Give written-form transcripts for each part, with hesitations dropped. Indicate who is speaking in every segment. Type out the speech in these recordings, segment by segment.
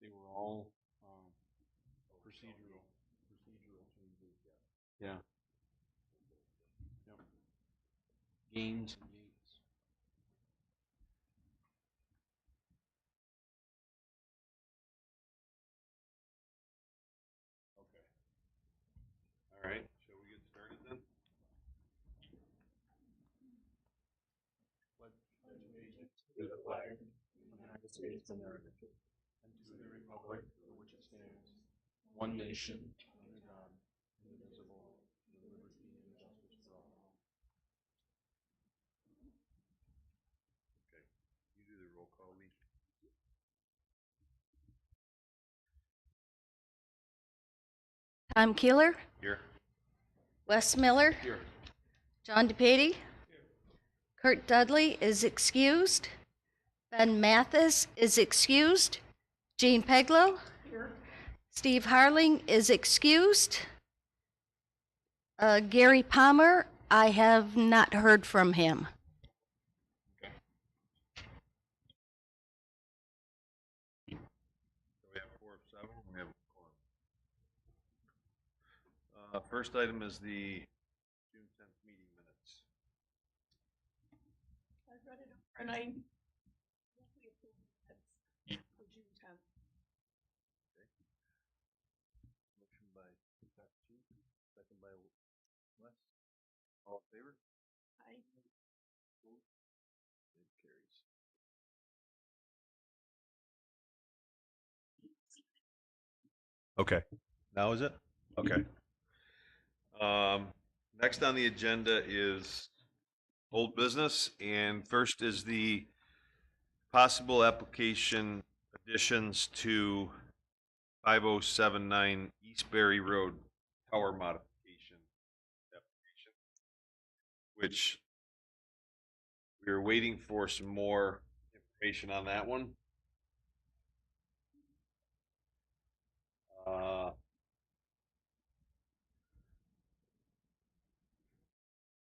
Speaker 1: They were all procedural changes. Yeah. Yep. Gains and gains. Okay. All right. Shall we get started then? Pledge allegiance to the flag of the United States of America and to the republic for which it stands, one nation, under God, indivisible, with liberty and justice for all. Okay. You do the roll call, Lee.
Speaker 2: Tom Keeler,
Speaker 1: Here.
Speaker 2: Wes Miller,
Speaker 1: Here.
Speaker 2: John DePady, Kurt Dudley is excused, Ben Mathis is excused, Jean Peglow, Steve Harling is excused, Gary Palmer, I have not heard from him.
Speaker 1: So we have 4 of 7. We have a quorum. First item is the June 10th meeting minutes.
Speaker 3: I read it over and I mostly approved minutes for June 10th.
Speaker 1: Motion by Chief, second by Wes. All in favor?
Speaker 3: I
Speaker 1: It carries. Okay. Now is it? Okay. Next on the agenda is old business, and first is the possible application additions to 5079 Eastbury Road tower modification application, which we are waiting for some more information on that one.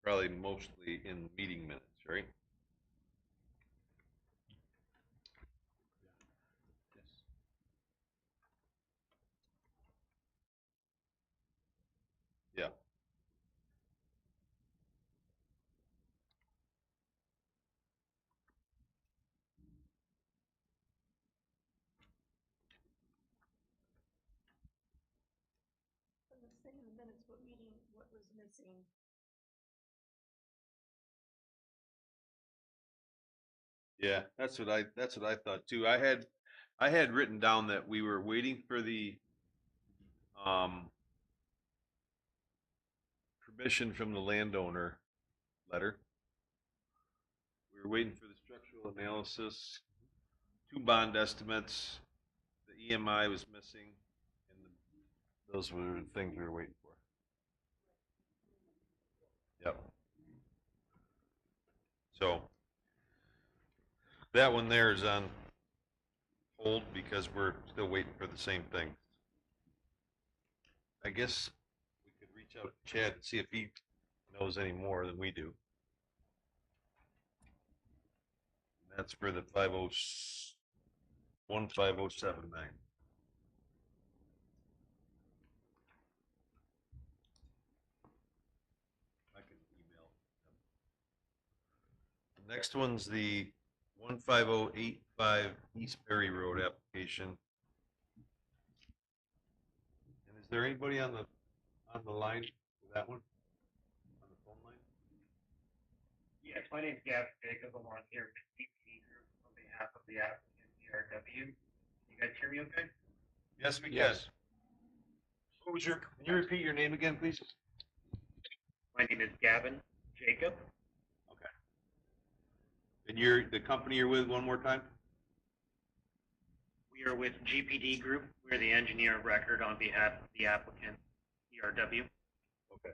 Speaker 1: Probably mostly in meeting minutes, right? Yes. Yeah.
Speaker 3: let's say in the minutes what meeting, what was missing.
Speaker 1: Yeah, that's what I thought too. I had written down that we were waiting for the permission from the landowner letter. We were waiting for the structural analysis, 2 bond estimates, the EMI was missing, and those were the things we were waiting for. Yep. So that one there is on hold because we're still waiting for the same thing. I guess we could reach out to Chad and see if he knows any more than we do. That's for the 15079. I can email them. The next one's the 15085 Eastbury Road application. And is there anybody on the line for that one? On the phone line?
Speaker 4: Yes, my name's Gavin Jacob. I'm on here with DPD Group on behalf of the applicant DRW. You guys hear me okay?
Speaker 1: Yes, we can. Yes. Can you repeat your name again, please?
Speaker 4: My name is Gavin Jacob.
Speaker 1: Okay. And the company you're with one more time?
Speaker 4: We are with GPD Group. We're the engineer of record on behalf of the applicant DRW.
Speaker 1: Okay.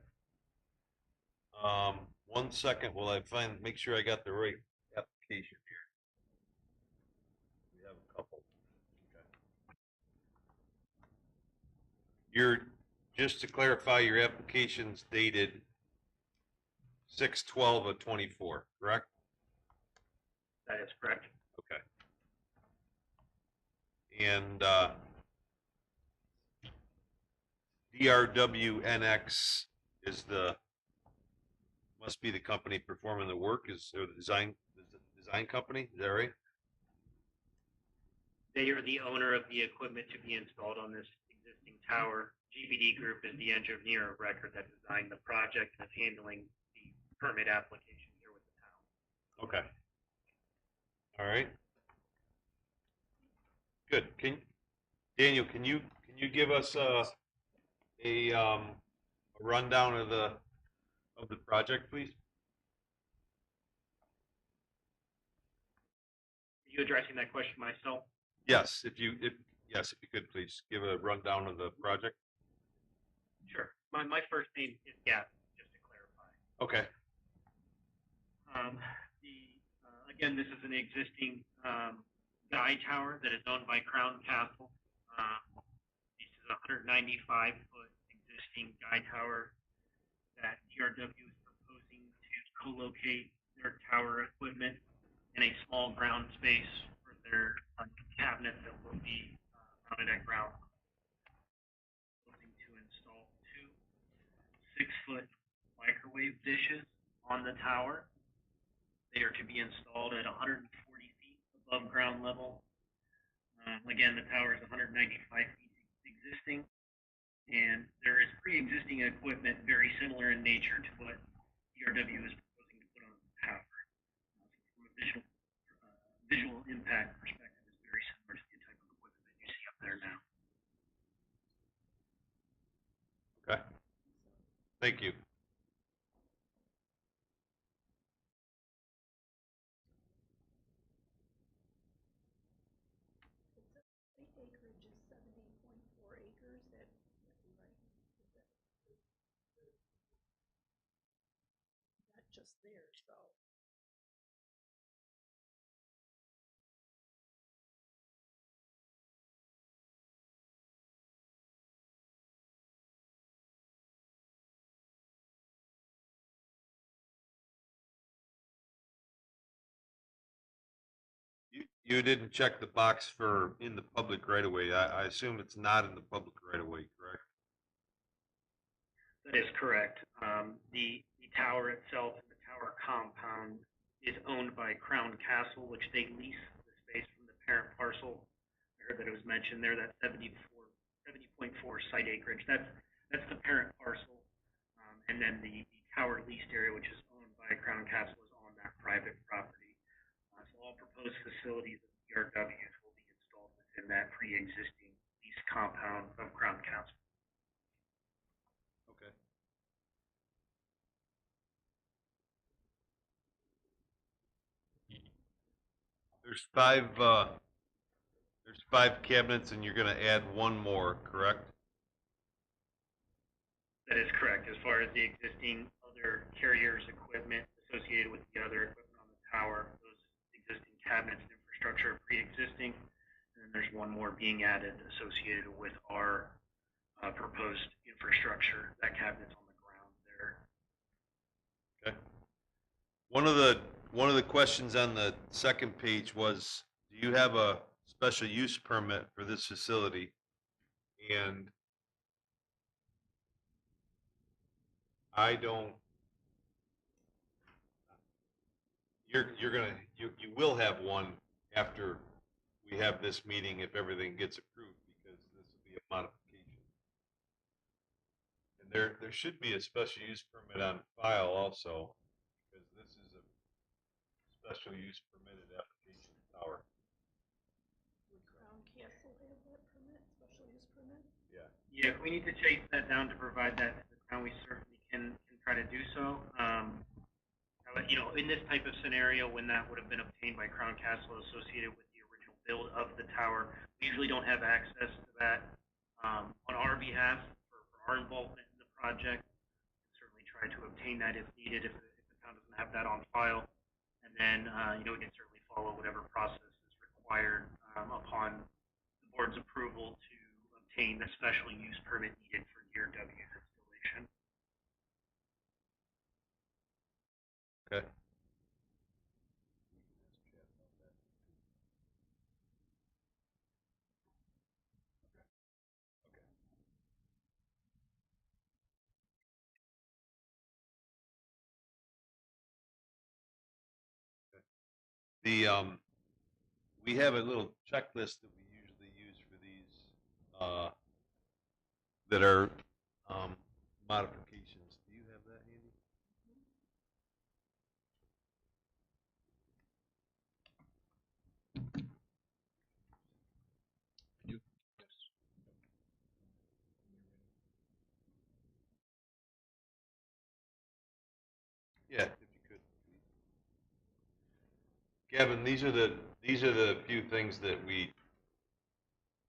Speaker 1: 1 second while I make sure I got the right application here. We have a couple. Okay. Just to clarify, your application's dated 6/12 of 24, correct?
Speaker 4: That is correct.
Speaker 1: Okay. And DRWNX is must be the company performing the work, or the design company, is that right?
Speaker 4: They are the owner of the equipment to be installed on this existing tower. GBD Group is the engineer of record that designed the project and is handling the permit application here with the town.
Speaker 1: Okay. All right. Good. Daniel, can you give us a rundown of the project, please?
Speaker 4: Are you addressing that question myself?
Speaker 1: Yes, if you could please give a rundown of the project.
Speaker 4: Sure. My first name is Gavin, just to clarify.
Speaker 1: Okay.
Speaker 4: Again, this is an existing guy tower that is owned by Crown Castle. This is a 195-foot existing guy tower that DRW is proposing to co-locate their tower equipment in a small ground space for their cabinet that will be mounted at ground. Proposing to install two 6-foot microwave dishes on the tower. They are to be installed at 140 feet above ground level. Again, the tower is 195 feet existing, and there is pre-existing equipment very similar in nature to what DRW is proposing to put on the tower. From a visual impact perspective, is very similar to the type of equipment that you see up there now.
Speaker 1: Okay. Thank you.
Speaker 3: Site acreage is 70.4 acres. That can't be right. Not just there, so.
Speaker 1: You didn't check the box for in the public right away. I assume it's not in the public right away, correct?
Speaker 4: That is correct. The tower itself, the tower compound, is owned by Crown Castle, which they lease the space from the parent parcel. I heard that it was mentioned there, that 70.4 site acreage. That's the parent parcel. And then the tower leased area, which is owned by Crown Castle, is on that private property. So all proposed facilities of DRWs will be installed within that pre-existing lease compound of Crown Castle.
Speaker 1: Okay. There's five cabinets, and you're going to add one more, correct?
Speaker 4: That is correct. As far as the existing other carriers equipment associated with the other equipment on the tower, those existing cabinets and infrastructure are pre-existing. And then there's one more being added associated with our proposed infrastructure. That cabinet's on the ground there.
Speaker 1: Okay. One of the questions on the second page was, do you have a special use permit for this facility? And I don't. You will have one after we have this meeting if everything gets approved, because this will be a modification. And there should be a special use permit on file also, because this is a special use permitted application tower.
Speaker 3: Would Crown Castle have that permit, special use permit?
Speaker 1: Yeah.
Speaker 4: Yeah, if we need to chase that down to provide that to the town, we certainly can try to do so. You know, in this type of scenario, when that would have been obtained by Crown Castle associated with the original build of the tower, we usually don't have access to that on our behalf for our involvement in the project. Certainly try to obtain that if needed, if the town doesn't have that on file. And then, you know, we can certainly follow whatever process is required upon the board's approval to obtain the special use permit needed for DRW's installation.
Speaker 1: Okay. We have a little checklist that we usually use for these, that are, modifications. Do you have that handy? Yeah, if you could, please. Kevin, these are the few things that we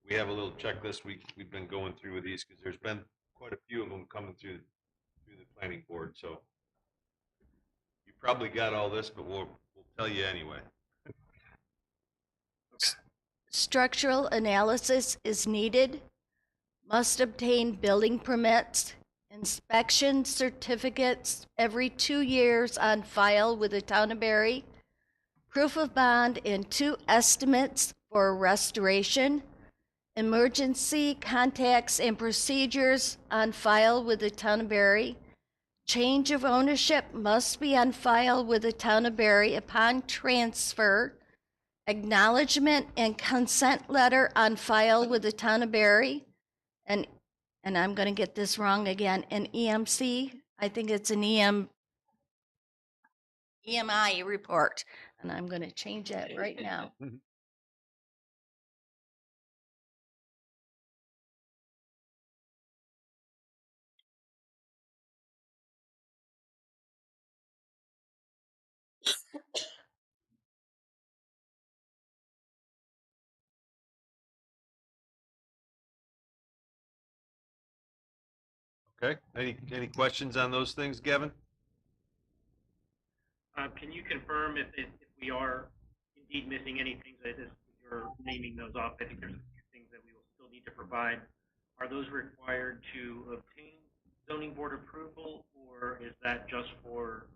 Speaker 1: have a little checklist we've been going through with these because there's been quite a few of them coming through the planning board. So you probably got all this, but we'll tell you anyway.
Speaker 2: Structural analysis is needed. Must obtain building permits, inspection certificates every 2 years on file with the town of Barry, proof of bond and 2 estimates for restoration, emergency contacts and procedures on file with the town of Barry. Change of ownership must be on file with the town of Barry upon transfer. Acknowledgement and consent letter on file with the town of Barry. And I'm going to get this wrong again, an EMC, I think it's an EMI report. And I'm going to change that right now.
Speaker 1: Okay. Any questions on those things, Gavin?
Speaker 4: Can you confirm if we are indeed missing any things that you're naming those off? I think there's a few things that we will still need to provide. Are those required to obtain zoning board approval, or is that just for,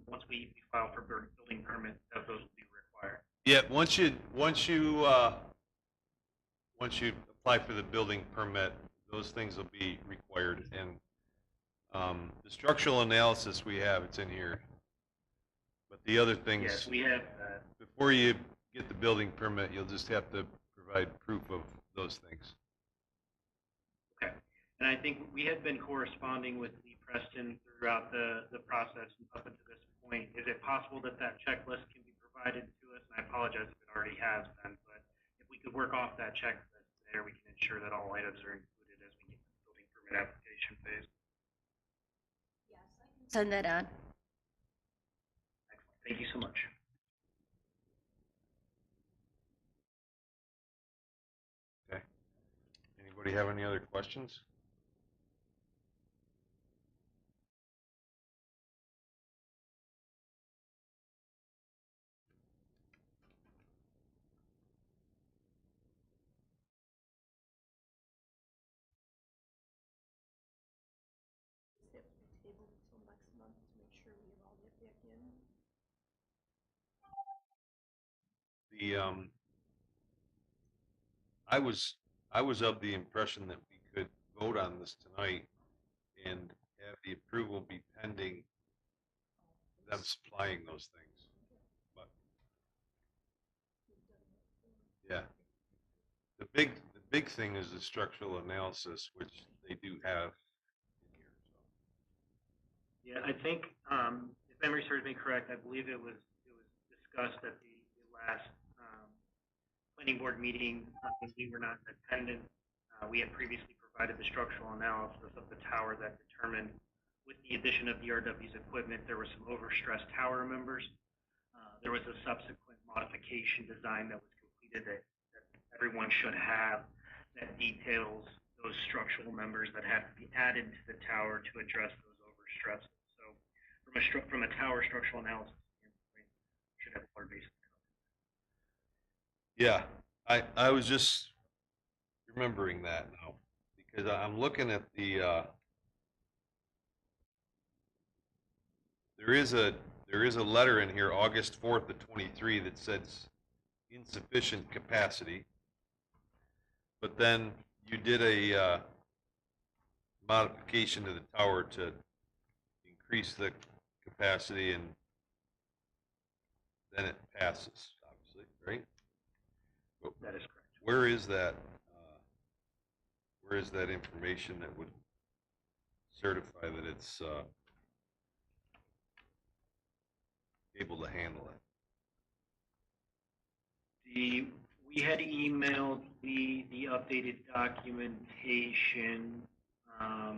Speaker 4: once we file for building permits, that those will be required?
Speaker 1: Yeah, once you apply for the building permit, those things will be required. And the structural analysis we have, it's in here. But the other things,
Speaker 4: Yes, we have,
Speaker 1: before you get the building permit, you'll just have to provide proof of those things.
Speaker 4: okay. And I think we had been corresponding with Lee Preston throughout the process up until this point. Is it possible that that checklist can be provided to us? And I apologize if it already has been, but if we could work off that checklist there, we can ensure that all items are included as we get to the building permit application phase.
Speaker 2: Send that on.
Speaker 4: Excellent. Thank you so much.
Speaker 1: Okay. Anybody have any other questions?
Speaker 3: Table until next month to make sure we have all that back in.
Speaker 1: The I was of the impression that we could vote on this tonight and have the approval be pending them supplying those things. But yeah, the big thing is the structural analysis, which they do have in here. So.
Speaker 4: Yeah, I think, if memory serves me correct, I believe it was discussed at the last, planning board meeting, when we were not in attendance. We had previously provided the structural analysis of the tower that determined, with the addition of DRW's equipment, there were some overstressed tower members. There was a subsequent modification design that was completed that everyone should have, that details those structural members that have to be added to the tower to address those overstresses. So from a tower structural analysis standpoint, we should have more basic.
Speaker 1: Yeah, I was just remembering that now because I'm looking at the there is a letter in here, August 4th of 23, that says insufficient capacity. But then you did a modification to the tower to increase the capacity, and then it passes, obviously. right?
Speaker 4: That is correct.
Speaker 1: Where is that? Where is that information that would certify that it's able to handle it?
Speaker 4: We had emailed the updated documentation, I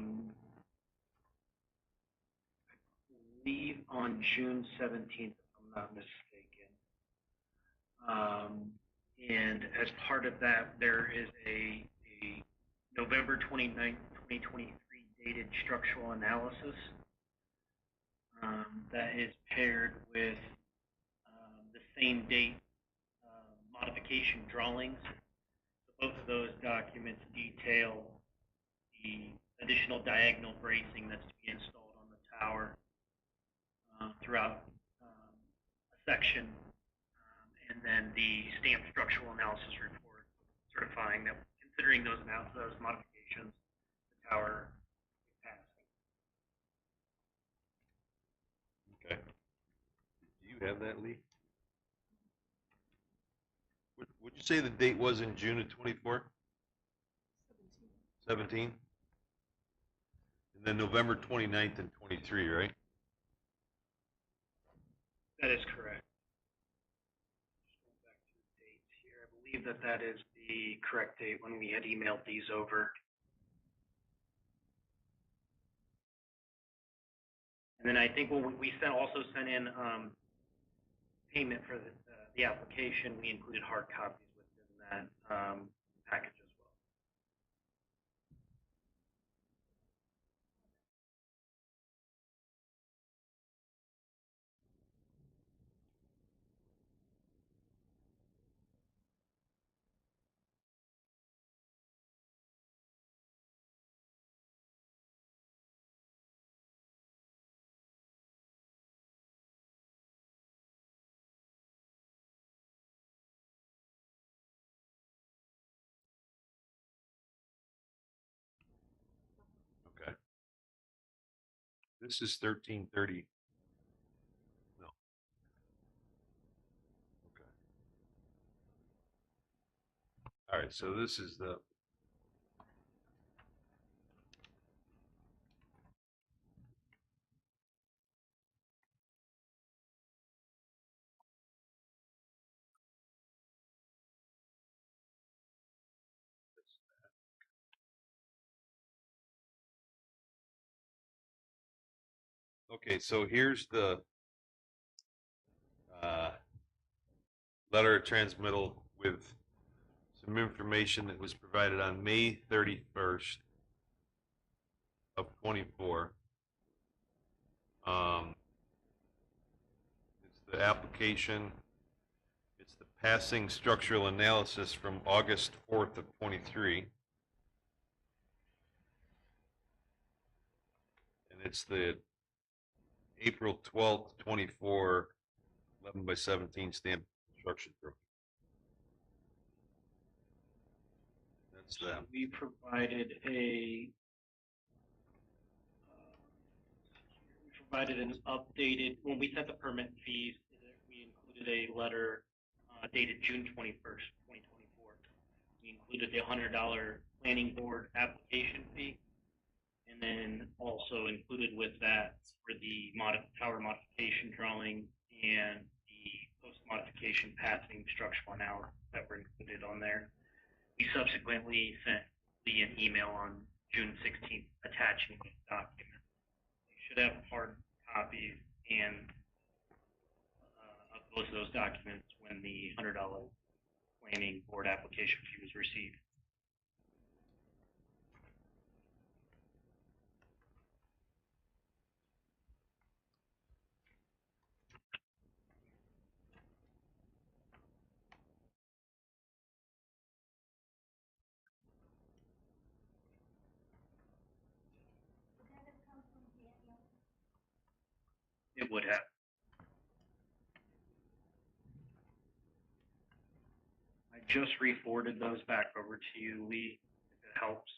Speaker 4: believe on June 17th, if I'm not mistaken. And as part of that, there is a November 29th, 2023 dated structural analysis that is paired with the same date modification drawings. So both of those documents detail the additional diagonal bracing that's to be installed on the tower throughout a section, and then the stamped structural analysis report certifying that, considering those modifications, the tower is passing.
Speaker 1: Okay. Do you have that, Lee? Would you say the date was in June of 24? 17? And then November 29th and 23, right?
Speaker 4: That is correct. Just going back to the dates here, I believe that is the correct date when we had emailed these over. And then I think when we also sent in payment for the application, we included hard copies within that package as well.
Speaker 1: Okay. This is 1330. No. Okay. All right, so this is the okay, so here's the letter of transmittal with some information that was provided on May 31st of 24. It's the application. It's the passing structural analysis from August 4th of 23. And it's the April 12th, 24, 11 by 17 stamp construction drawing. That's them.
Speaker 4: We provided an updated, when we set the permit fees, we included a letter dated June 21st, 2024. We included the $100 planning board application fee, and then also included with that for the tower modification drawing and the post-modification passing structural analysis that were included on there. We subsequently sent Lee an email on June 16th attaching these documents. You should have hard copies and of both of those documents when the $100 planning board application fee was received. It would have. I just re-forwarded those back over to you, Lee, if it helps.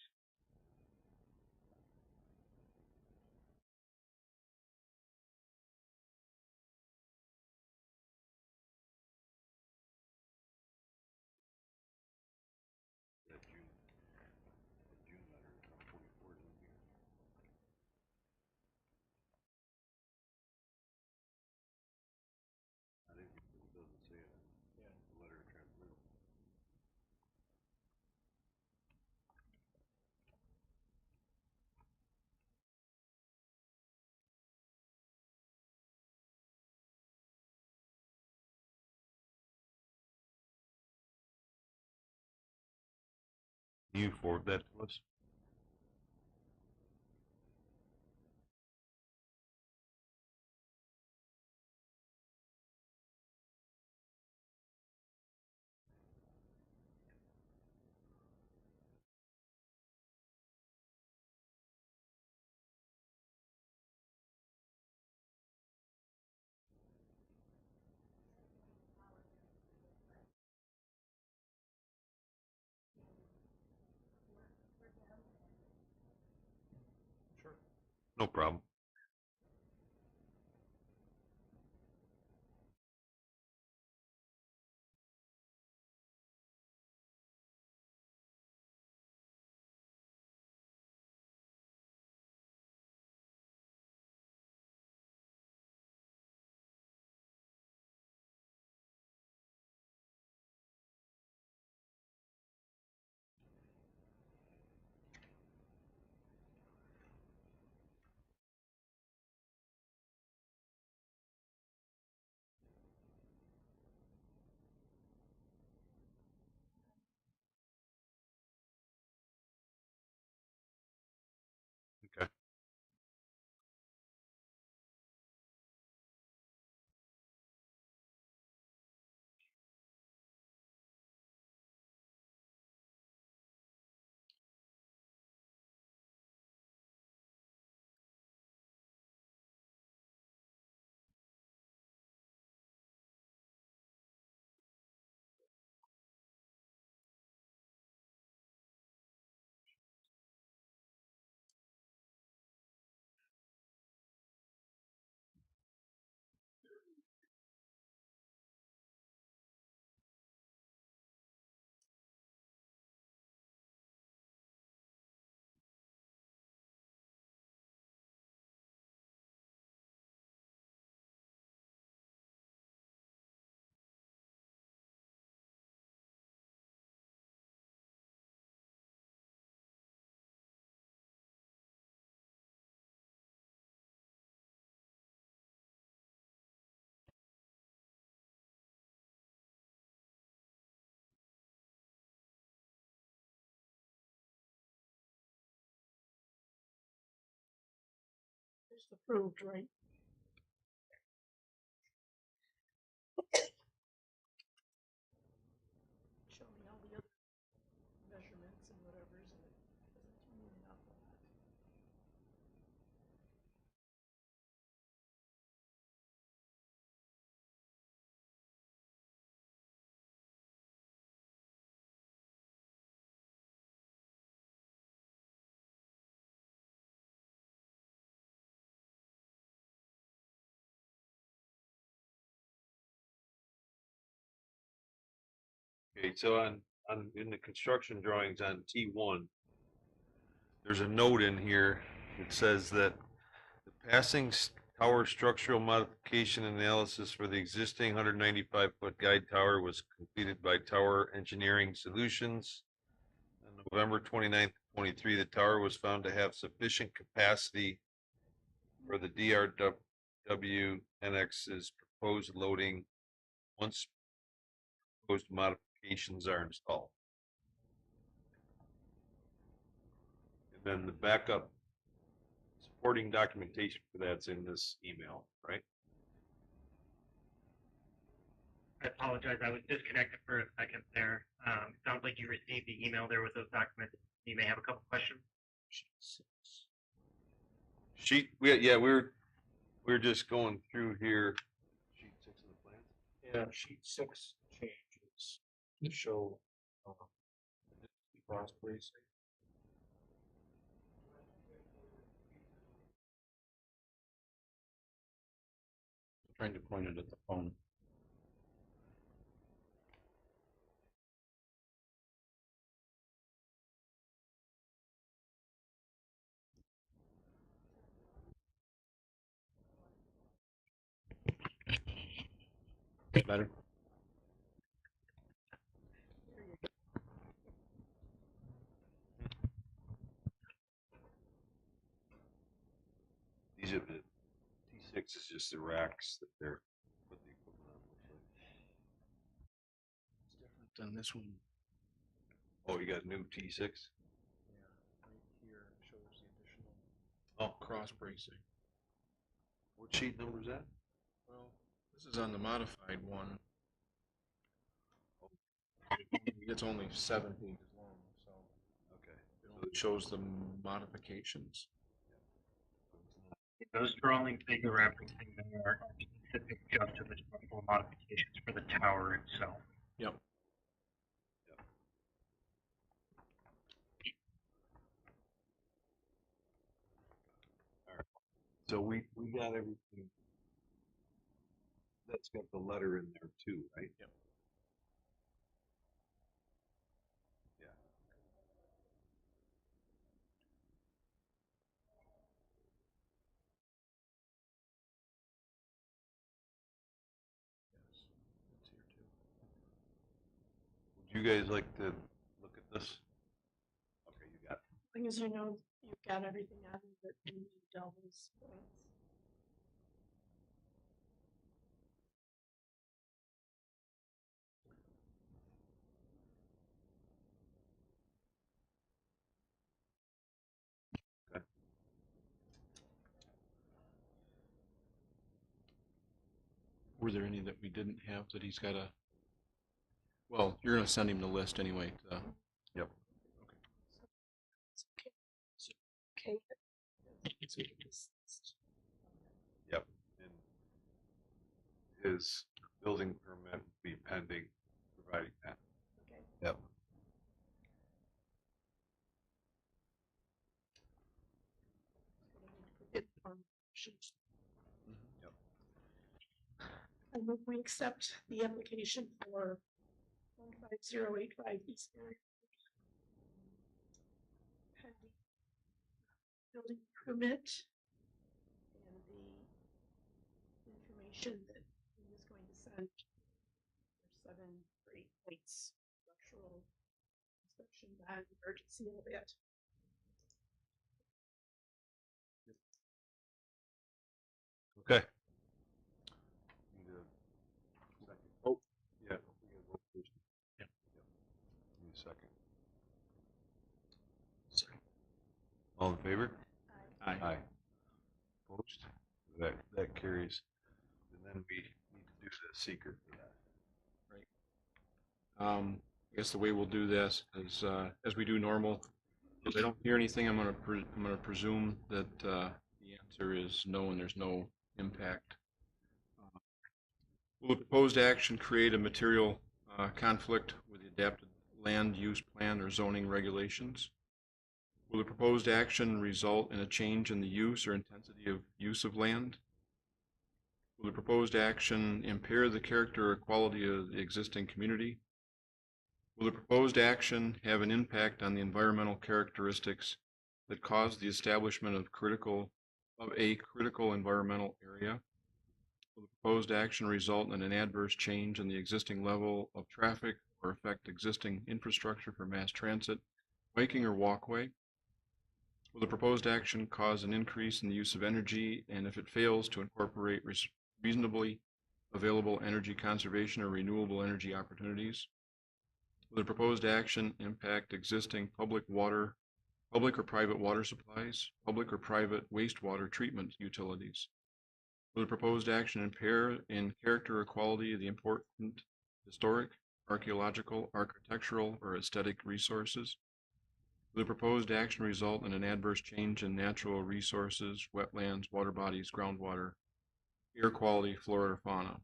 Speaker 1: You forward that to us? No problem. Okay.
Speaker 3: It's approved, right? Show me all the other measurements and whatever's in it. Doesn't tell me enough on that.
Speaker 1: Okay, so in the construction drawings on T1, there's a note in here that says that the passing tower structural modification analysis for the existing 195-foot guide tower was completed by Tower Engineering Solutions. On November 29th, 23, the tower was found to have sufficient capacity for the DRW NX's proposed loading once proposed modifications are installed. And then the backup supporting documentation for that's in this email, right?
Speaker 4: I apologize, I was disconnected for a second there. Sounds like you received the email there with those documents. You may have a couple questions.
Speaker 1: We're just going through here. Sheet 6 of the plan.
Speaker 5: Yeah, sheet 6 changes to show cross bracing. Trying to point it at the phone. Better.
Speaker 1: These are the T6 is just the racks that they're put the equipment on.
Speaker 5: It's different than this one.
Speaker 1: Oh, you got new T6?
Speaker 5: Yeah, right here shows the additional
Speaker 1: Oh,
Speaker 5: cross bracing.
Speaker 1: what sheet number is that?
Speaker 5: Well, this is on the modified one. It's only 7 pages long, so
Speaker 1: Okay.
Speaker 5: it only shows the modifications.
Speaker 4: Those drawings that you're referencing are specific just to the structural modifications for the tower itself.
Speaker 5: Yep.
Speaker 1: So we got everything. That's got the letter in there too, right?
Speaker 5: Yep.
Speaker 1: Yeah.
Speaker 5: Yes, it's here too.
Speaker 1: Would you guys like to look at this? Okay, you got it.
Speaker 3: As long as you know you've got everything on that you need all those points.
Speaker 5: Were there any that we didn't have that he's got to? Well, you're going to send him the list anyway.
Speaker 1: Yep.
Speaker 3: It's okay. Okay.
Speaker 1: Yep. And his building permit will be pending providing that.
Speaker 3: Okay.
Speaker 1: Yep. Yep.
Speaker 3: I move we accept the application for 15085 East Area. Pending building permit and the information that he was going to send for 7 or 8 points, structural inspection bond, emergency, all that.
Speaker 1: Okay. Need a second. Oh, yeah. We gotta vote first.
Speaker 5: Yep.
Speaker 1: Need a second.
Speaker 5: Sorry.
Speaker 1: All in favor?
Speaker 5: Aye.
Speaker 1: Aye. Opposed? That carries. And then we need to do the seeker for that.
Speaker 5: I guess the way we'll do this is, as we do normal, if I don't hear anything, I'm gonna presume that the answer is no and there's no impact. Will the proposed action create a material conflict with the adapted land use plan or zoning regulations? Will the proposed action result in a change in the use or intensity of use of land? Will the proposed action impair the character or quality of the existing community? Will the proposed action have an impact on the environmental characteristics that cause the establishment of a critical environmental area? Will the proposed action result in an adverse change in the existing level of traffic or affect existing infrastructure for mass transit, biking, or walkway? Will the proposed action cause an increase in the use of energy, and if it fails to incorporate reasonably available energy conservation or renewable energy opportunities? Will the proposed action impact existing public or private water supplies, public or private wastewater treatment utilities? Will the proposed action impair in character or quality of the important historic, archaeological, architectural, or aesthetic resources? Will the proposed action result in an adverse change in natural resources, wetlands, water bodies, groundwater, air quality, flora, or fauna?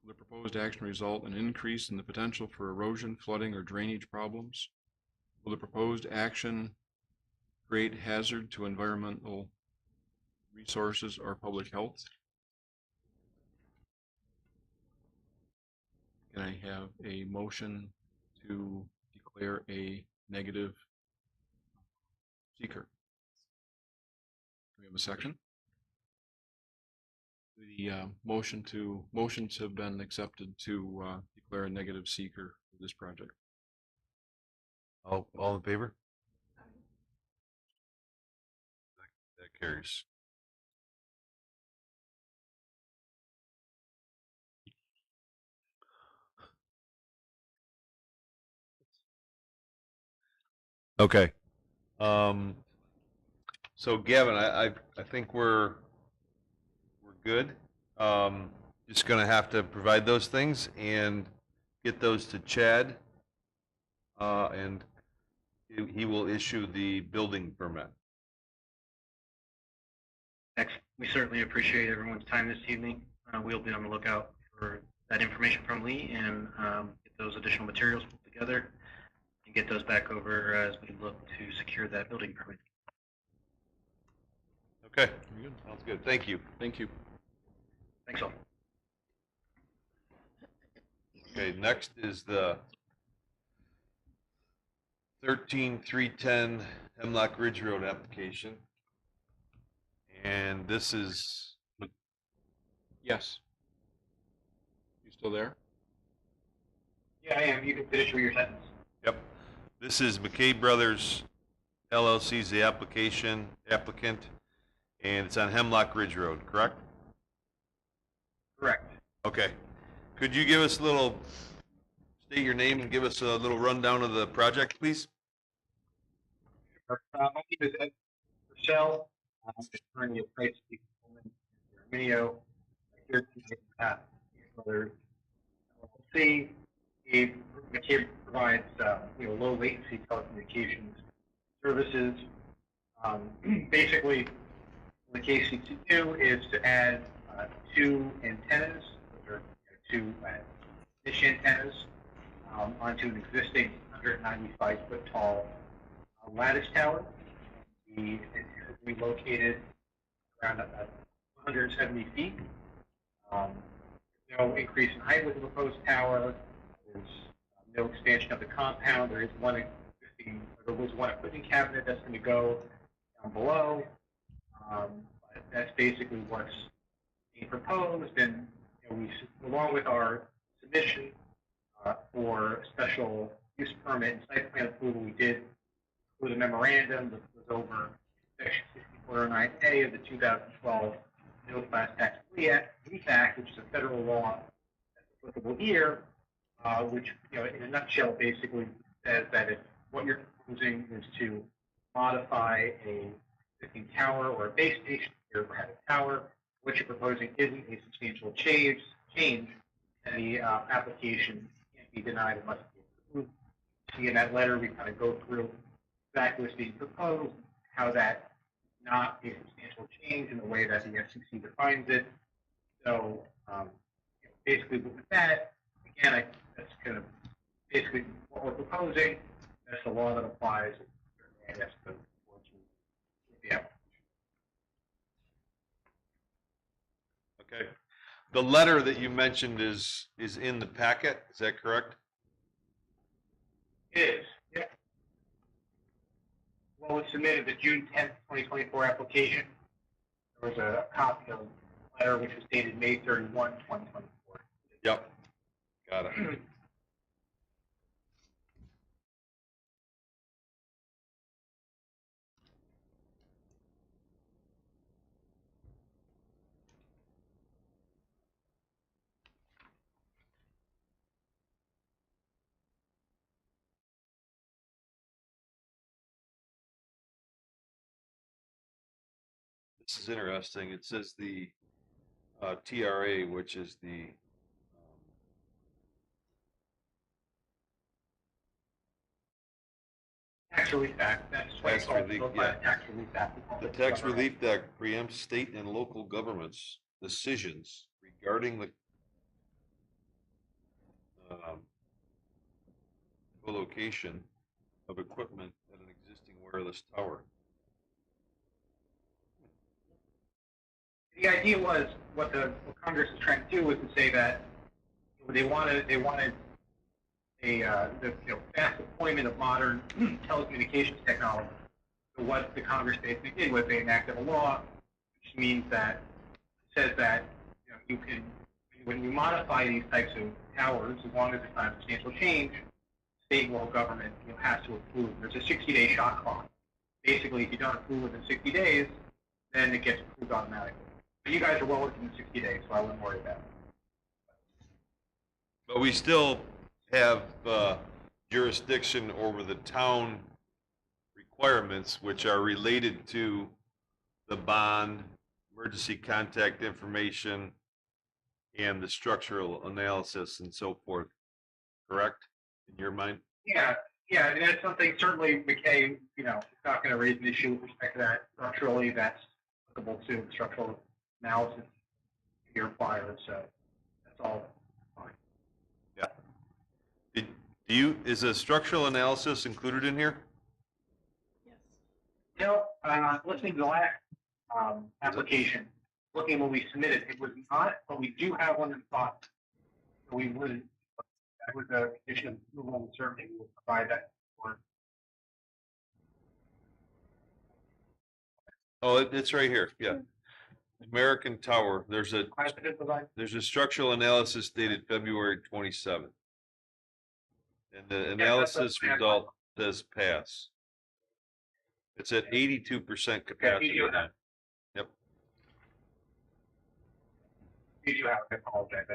Speaker 5: Will the proposed action result in an increase in the potential for erosion, flooding, or drainage problems? Will the proposed action create hazard to environmental resources or public health? Can I have a motion to declare a negative seeker? Do we have a second? The motions have been accepted to declare a negative seeker for this project.
Speaker 1: All in favor? That carries. Okay. So Gavin, I think we're good. Just gonna have to provide those things and get those to Chad. And he will issue the building permit.
Speaker 4: Next, we certainly appreciate everyone's time this evening. We'll be on the lookout for that information from Lee and get those additional materials put together and get those back over as we look to secure that building permit.
Speaker 1: Okay,
Speaker 5: Very good.
Speaker 1: sounds good. Thank you.
Speaker 5: Thank you.
Speaker 4: Thanks all.
Speaker 1: Okay, next is the 13310 Hemlock Ridge Road application. And this is,
Speaker 5: Yes. You still there?
Speaker 4: Yeah, I am. You can finish with your sentence.
Speaker 1: yep, this is McKay Brothers LLC's the applicant, and it's on Hemlock Ridge Road, correct?
Speaker 4: Correct.
Speaker 1: Okay. Could you give us a little, state your name and give us a little rundown of the project, please?
Speaker 4: My name is Ed Rochelle. I'm just attorney at Price Minio here at Brothers LLC. McKay provides low latency telecommunications services. Basically, what the case seeks to do is to add two antennas, which are two dish antennas, onto an existing 195-foot tall lattice tower. The antenna will be located around 170 feet. No increase in height with the proposed tower. There's no expansion of the compound. There is one existing, there was one equipment cabinet that's going to go down below. But that's basically what's being proposed, and we, along with our submission for special use permit and site plan approval, we did include a memorandum that was over Section 6409A of the 2012 Middle Class Tax Relief Act, which is a federal law that's applicable here, which, in a nutshell, basically says that if what you're proposing is to modify a existing tower or a base station, or have a tower, what you're proposing isn't a substantial change, and the application can't be denied unless it's approved. See, in that letter, we kind of go through exactly what's being proposed, how that is not a substantial change in the way that the FCC defines it. So, basically, with that, again, that's kind of basically what we're proposing. That's the law that applies. And that's the application.
Speaker 1: Okay. The letter that you mentioned is in the packet, is that correct?
Speaker 4: It is, yeah. Well, we submitted the June 10th, 2024 application. There was a copy of the letter which was dated May 31, 2024.
Speaker 1: Yep. Got it. This is interesting. It says the TRA, which is the
Speaker 4: Tax Relief Act, that's what it's
Speaker 1: Tax
Speaker 4: called,
Speaker 1: Relief,
Speaker 4: the
Speaker 1: yeah.
Speaker 4: Tax Relief Act. We call
Speaker 1: The
Speaker 4: it
Speaker 1: Tax
Speaker 4: Government.
Speaker 1: Relief Act preempts state and local governments' decisions regarding the co-location of equipment at an existing wireless tower.
Speaker 4: The idea was what Congress is trying to do was to say that they wanted a fast deployment of modern telecommunications technology. So what the Congress basically did was they enacted a law, which means that says that you can, when you modify these types of towers, as long as it's not a substantial change, state and local government has to approve. There's a 60-day shot clock. Basically, if you don't approve within 60 days, then it gets approved automatically. But you guys are well within the 60 days, so I wouldn't worry about it.
Speaker 1: But we still have jurisdiction over the town requirements which are related to the bond, emergency contact information, and the structural analysis and so forth, correct, in your mind?
Speaker 6: Yeah, yeah, and that's something certainly McKay, you know, is not going to raise an issue with respect to that structurally. That's applicable to structural analysis here prior, so that's all fine.
Speaker 1: Yeah. Is a structural analysis included in here?
Speaker 3: Yes.
Speaker 6: You know, listening to the last application, looking when we submitted, it was not, but we do have one in thought. So we would, that was a condition of approval and certainly we will provide that for.
Speaker 1: Oh, it's right here, yeah. American Tower, there's a structural analysis dated February 27th. And the analysis result does pass. It's at 82% capacity.
Speaker 6: you do have.
Speaker 1: Yep.
Speaker 6: You do have, I apologize.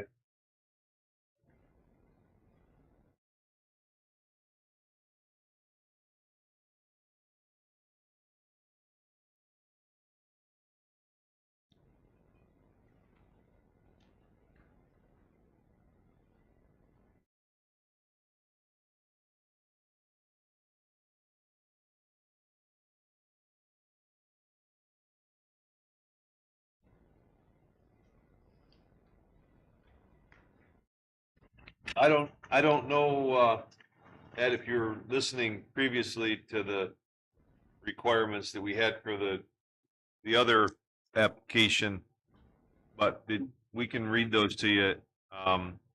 Speaker 1: I don't know, Ed, if you're listening previously to the requirements that we had for the other application, but we can read those to you.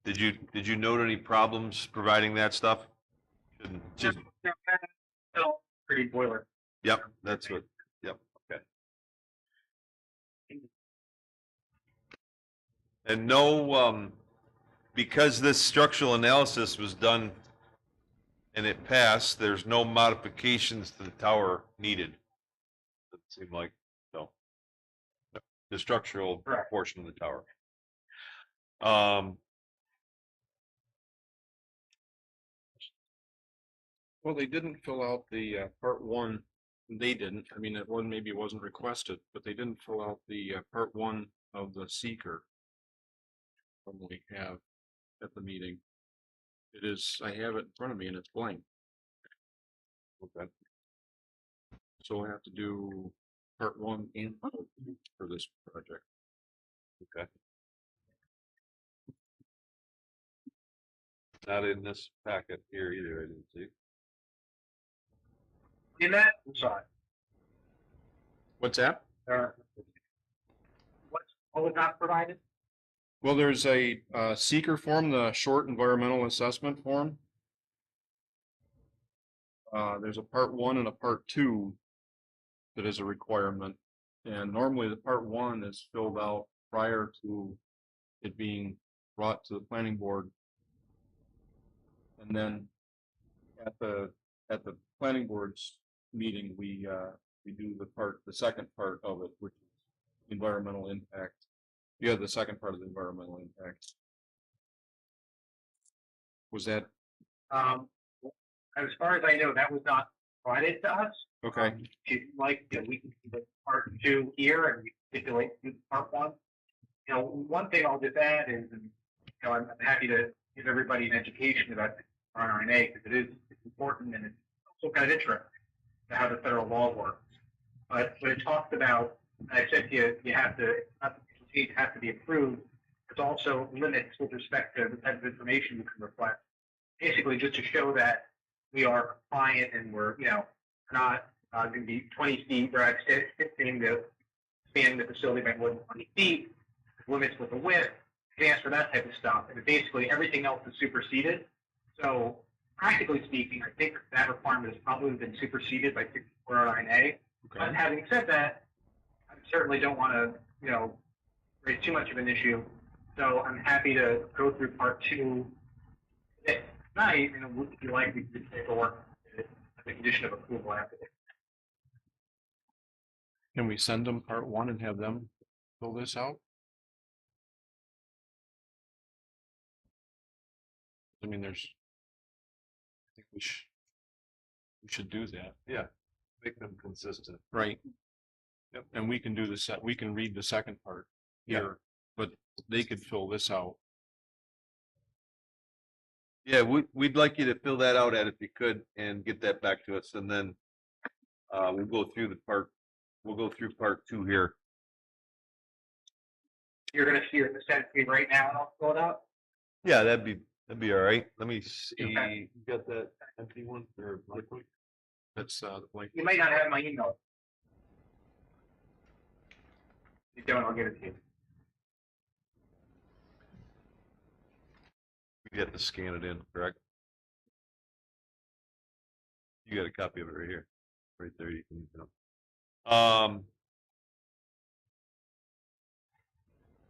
Speaker 1: Did you note any problems providing that stuff? Just,
Speaker 6: Still pretty boiler.
Speaker 1: yep, that's what, yep, okay. And no, because this structural analysis was done and it passed, there's no modifications to the tower needed. It seemed like, so, the structural
Speaker 6: Correct.
Speaker 1: portion of the tower.
Speaker 5: Well, they didn't fill out the part one. They didn't. I mean, that one maybe wasn't requested, but they didn't fill out the part one of the seeker. Normally have at the meeting. It is. I have it in front of me, and it's blank.
Speaker 1: Okay.
Speaker 5: So I have to do part one and part two for this project.
Speaker 1: Okay. Not in this packet here either, I didn't see.
Speaker 6: In that, I'm sorry.
Speaker 5: What's that?
Speaker 6: What was not provided?
Speaker 5: Well, there's a seeker form, the short environmental assessment form. There's a part one and a part two that is a requirement. And normally the part one is filled out prior to it being brought to the planning board. And then at the planning board's meeting, we do the second part of it, which is environmental impact. Yeah, the second part of the environmental impact. Was that
Speaker 6: As far as I know, that was not provided to us.
Speaker 5: okay?
Speaker 6: If you'd like, you know, we can do the part two here and we stipulate to part one. You know, one thing I'll just add is, and, you know, I'm happy to give everybody an education about RNA because it's important and it's also kind of interesting to how the federal law works. But when it talks about, I said you have to, it has to be approved. There's also limits with respect to the type of information you can request. Basically, just to show that we are compliant and we're, you know, not going to be 20 feet, we're expanding the facility by more than 20 feet, limits with the width, advance for that type of stuff. And basically everything else is superseded. So practically speaking, I think that requirement has probably been superseded by 6409A. But having said that, I certainly don't want to, you know, raise too much of an issue. So I'm happy to go through part two tonight, and if you like, we can take a work as a condition of approval after this.
Speaker 5: Can we send them part one and have them fill this out? I mean, I think we should do that.
Speaker 1: Yeah. Make them consistent.
Speaker 5: Right. Yep. And we can do we can read the second part here, but they could fill this out.
Speaker 1: Yeah, we'd like you to fill that out, Ed, if you could, and get that back to us, and then we'll go through part two here.
Speaker 6: You're gonna see it in the center screen right now, and I'll fill it out.
Speaker 1: Yeah, that'd be all right. Let me see.
Speaker 6: Okay.
Speaker 1: You got that empty one or liquid?
Speaker 5: That's the blank.
Speaker 6: You might not have my email. If you don't, I'll give it to you.
Speaker 1: You have to scan it in, correct? You got a copy of it right here, right there. You can.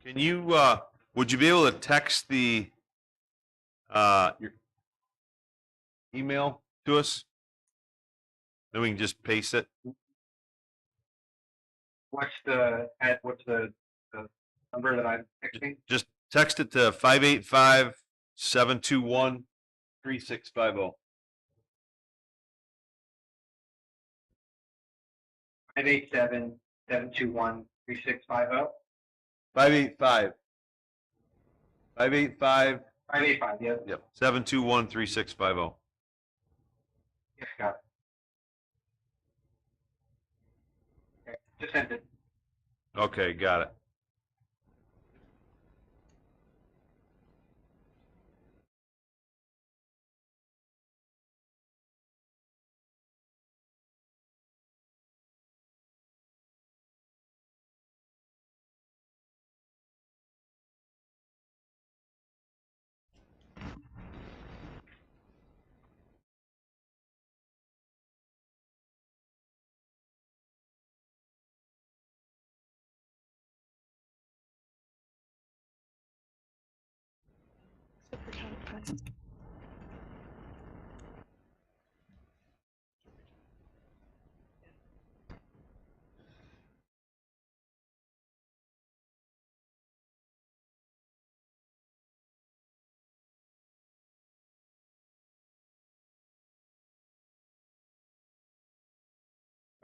Speaker 1: Can you? Would you be able to text the your email to us? Then we can just paste it.
Speaker 6: What's the number that I'm texting?
Speaker 1: Just text it to 585-721-3650.
Speaker 6: 587-721-3650.
Speaker 1: 585. 585.
Speaker 6: 585. Yes.
Speaker 1: Yep. 721-3650.
Speaker 6: Yes, got it. Okay, just sent it.
Speaker 1: Okay, got it.
Speaker 3: Except for town council.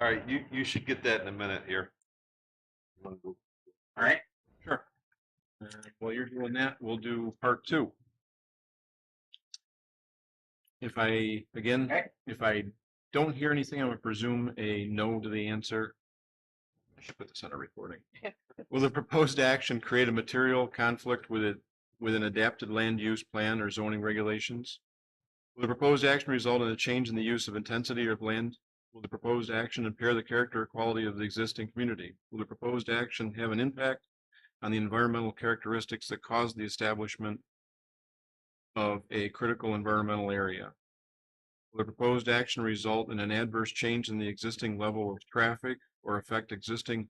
Speaker 1: All right, you should get that in a minute here.
Speaker 6: All right.
Speaker 5: Sure. While you're doing that, we'll do part two. If I don't hear anything, I'm gonna presume a no to the answer. I should put this on a recording. Will the proposed action create a material conflict with an adapted land use plan or zoning regulations? Will the proposed action result in a change in the use of intensity of land? Will the proposed action impair the character or quality of the existing community? Will the proposed action have an impact on the environmental characteristics that cause the establishment of a critical environmental area? Will the proposed action result in an adverse change in the existing level of traffic or affect existing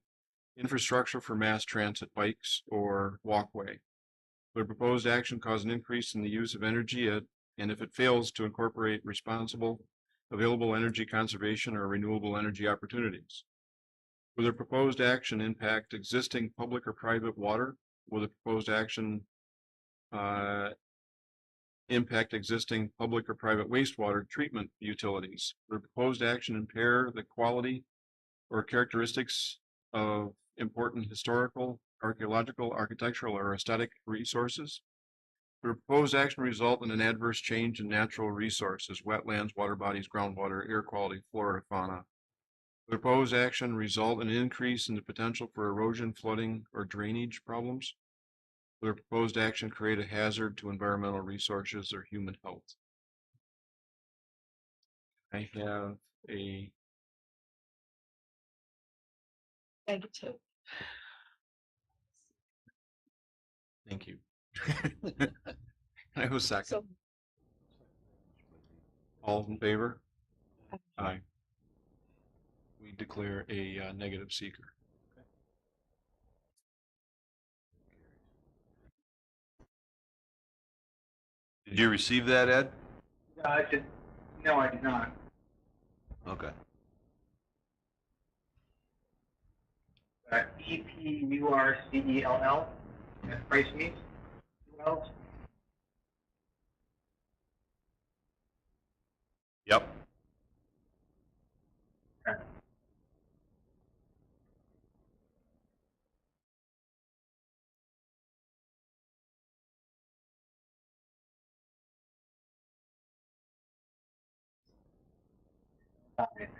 Speaker 5: infrastructure for mass transit, bikes, or walkway? Will the proposed action cause an increase in the use of energy and if it fails to incorporate responsible, available energy conservation or renewable energy opportunities? Will the proposed action impact existing public or private water? Will the proposed action impact existing public or private wastewater treatment utilities? Will the proposed action impair the quality or characteristics of important historical, archaeological, architectural, or aesthetic resources? Will the proposed action result in an adverse change in natural resources, wetlands, water bodies, groundwater, air quality, flora, fauna? Will the proposed action result in an increase in the potential for erosion, flooding, or drainage problems? Will the proposed action create a hazard to environmental resources or human health? I have a
Speaker 3: Negative.
Speaker 5: thank you. I was second.
Speaker 3: So
Speaker 5: All in favor? Aye. We declare a negative seeker.
Speaker 1: Did you receive that, Ed?
Speaker 6: No, I did not.
Speaker 1: Okay.
Speaker 6: EPURCELL. That's price means. Well,
Speaker 1: Yep.
Speaker 6: okay. comment.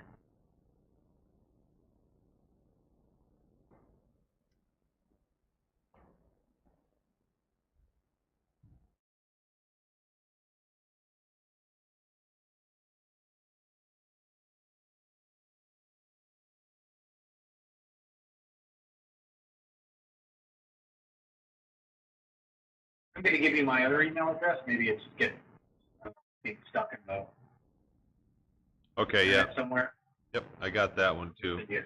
Speaker 6: I'm going to give you my other email address. Maybe it's being stuck in the
Speaker 1: Okay, yeah,
Speaker 6: internet somewhere.
Speaker 1: yep, I got that one too.
Speaker 6: Yeah.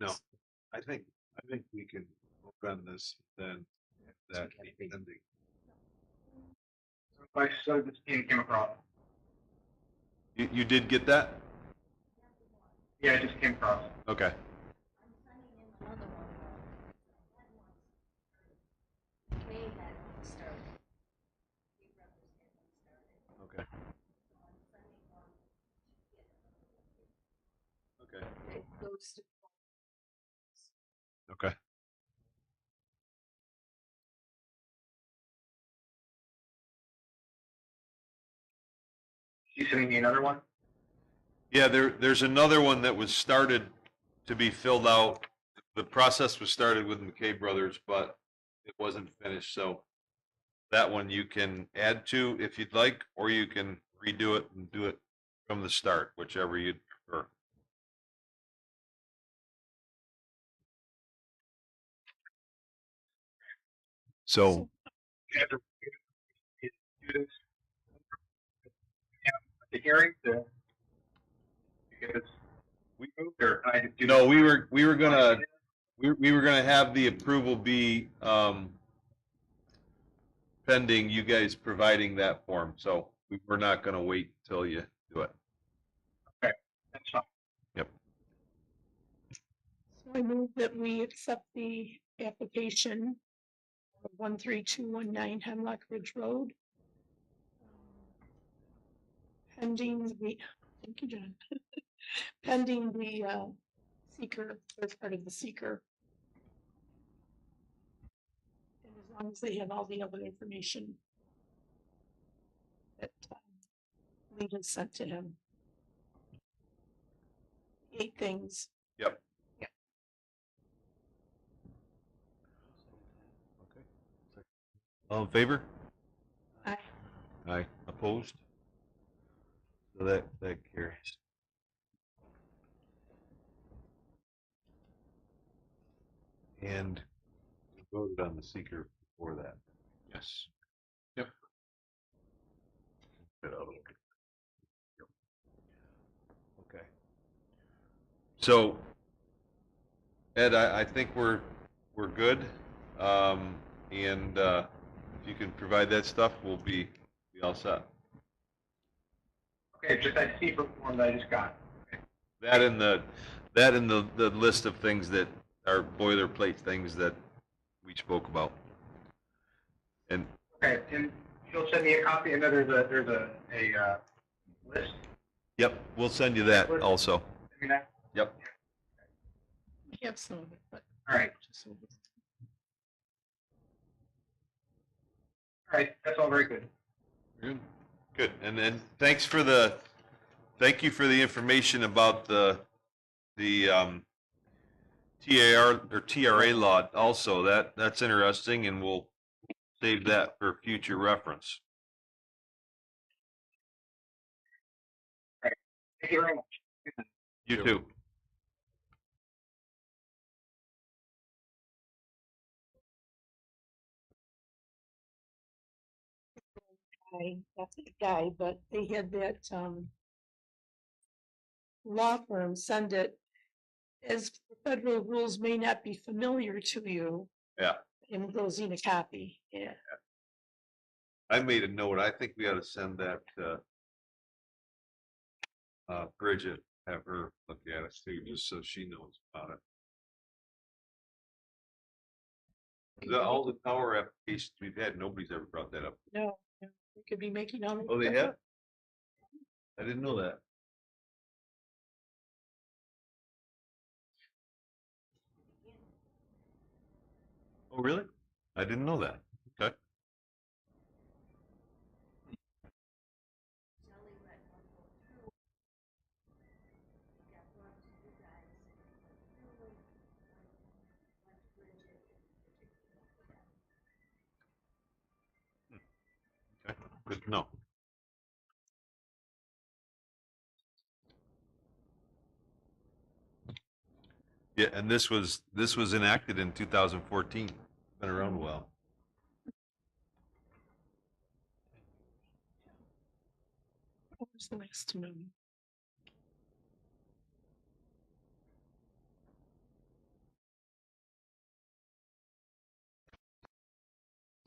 Speaker 1: No, I think we can work on this then, that ending.
Speaker 6: So this came across.
Speaker 1: You did get that?
Speaker 6: Yeah, it just came across.
Speaker 1: Okay.
Speaker 2: Another one, They had one started. Big Brothers had one started.
Speaker 1: Okay.
Speaker 2: So I'm sending one to get
Speaker 1: Okay.
Speaker 3: It goes to
Speaker 1: Okay.
Speaker 6: You sending me another one?
Speaker 1: Yeah, there's another one that was started to be filled out. The process was started with McKay Brothers, but it wasn't finished, so that one you can add to if you'd like, or you can redo it and do it from the start, whichever you'd prefer. So,
Speaker 6: You have to do this. The hearing to because
Speaker 1: we,
Speaker 6: or I just do
Speaker 1: no,
Speaker 6: this.
Speaker 1: we were gonna, we were gonna have the approval be, pending you guys providing that form, so we're not gonna wait till you do it.
Speaker 6: Okay, that's fine.
Speaker 1: Yep.
Speaker 3: So I move that we accept the application of 13219 Hemlock Ridge Road. Pending the, thank you, John. Pending the seeker, as part of the seeker. And as long as they have all the other information that Lee has sent to him. 8 things.
Speaker 1: Yep.
Speaker 3: Yeah.
Speaker 1: Okay. All in favor?
Speaker 3: Aye.
Speaker 1: Aye. Opposed? So that carries. And we voted on the seeker before that.
Speaker 5: Yes. Yep.
Speaker 1: Okay. So, Ed, I think we're good. And if you can provide that stuff, we'll be all set.
Speaker 6: Okay, just that secret form that I just got.
Speaker 1: That and the list of things that are boilerplate things that we spoke about. And
Speaker 6: Okay, and you'll send me a copy. I know there's a list.
Speaker 1: yep, we'll send you that also.
Speaker 6: I mean, that,
Speaker 1: Yep.
Speaker 3: We have some of it, but
Speaker 6: all right,
Speaker 3: just so we-
Speaker 6: all right, that's all very good.
Speaker 1: Good. Good. And then thank you for the information about the TAR or TRA law also. That's interesting, and we'll save that for future reference.
Speaker 6: Thank you very much.
Speaker 1: You too.
Speaker 3: That's the guy, but they had that law firm send it, as federal rules may not be familiar to you.
Speaker 1: Yeah.
Speaker 3: And Rosina copy, yeah.
Speaker 1: I made a note. I think we ought to send that to Bridget, have her look at it too, just so she knows about it. All the tower applications we've had, nobody's ever brought that up.
Speaker 3: No, no, we could be making all.
Speaker 1: Oh, they have? I didn't know that. Oh, really? I didn't know that. Okay. Okay, good to know. Yeah, and this was enacted in 2014. Been around a while.
Speaker 3: What was the next one?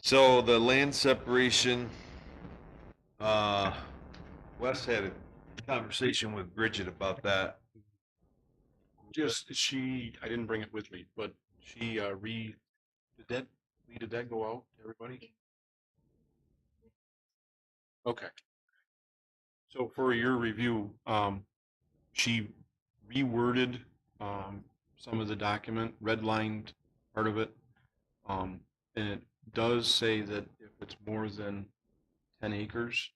Speaker 1: So the land separation, Wes had a conversation with Bridget about that.
Speaker 5: Just, I didn't bring it with me, but she, did that go out to everybody? Okay. So for your review, she reworded, some of the document, redlined part of it. And it does say that if it's more than 10 acres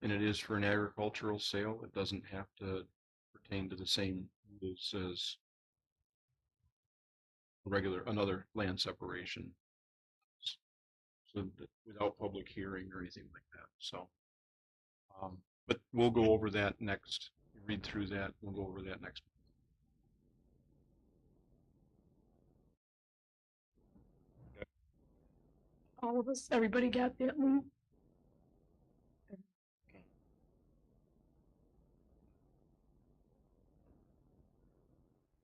Speaker 5: and it is for an agricultural sale, it doesn't have to pertain to the same rules as another land separation. So that without public hearing or anything like that, so. But we'll go over that next, read through that, we'll go over that next.
Speaker 3: All of us, everybody got that one?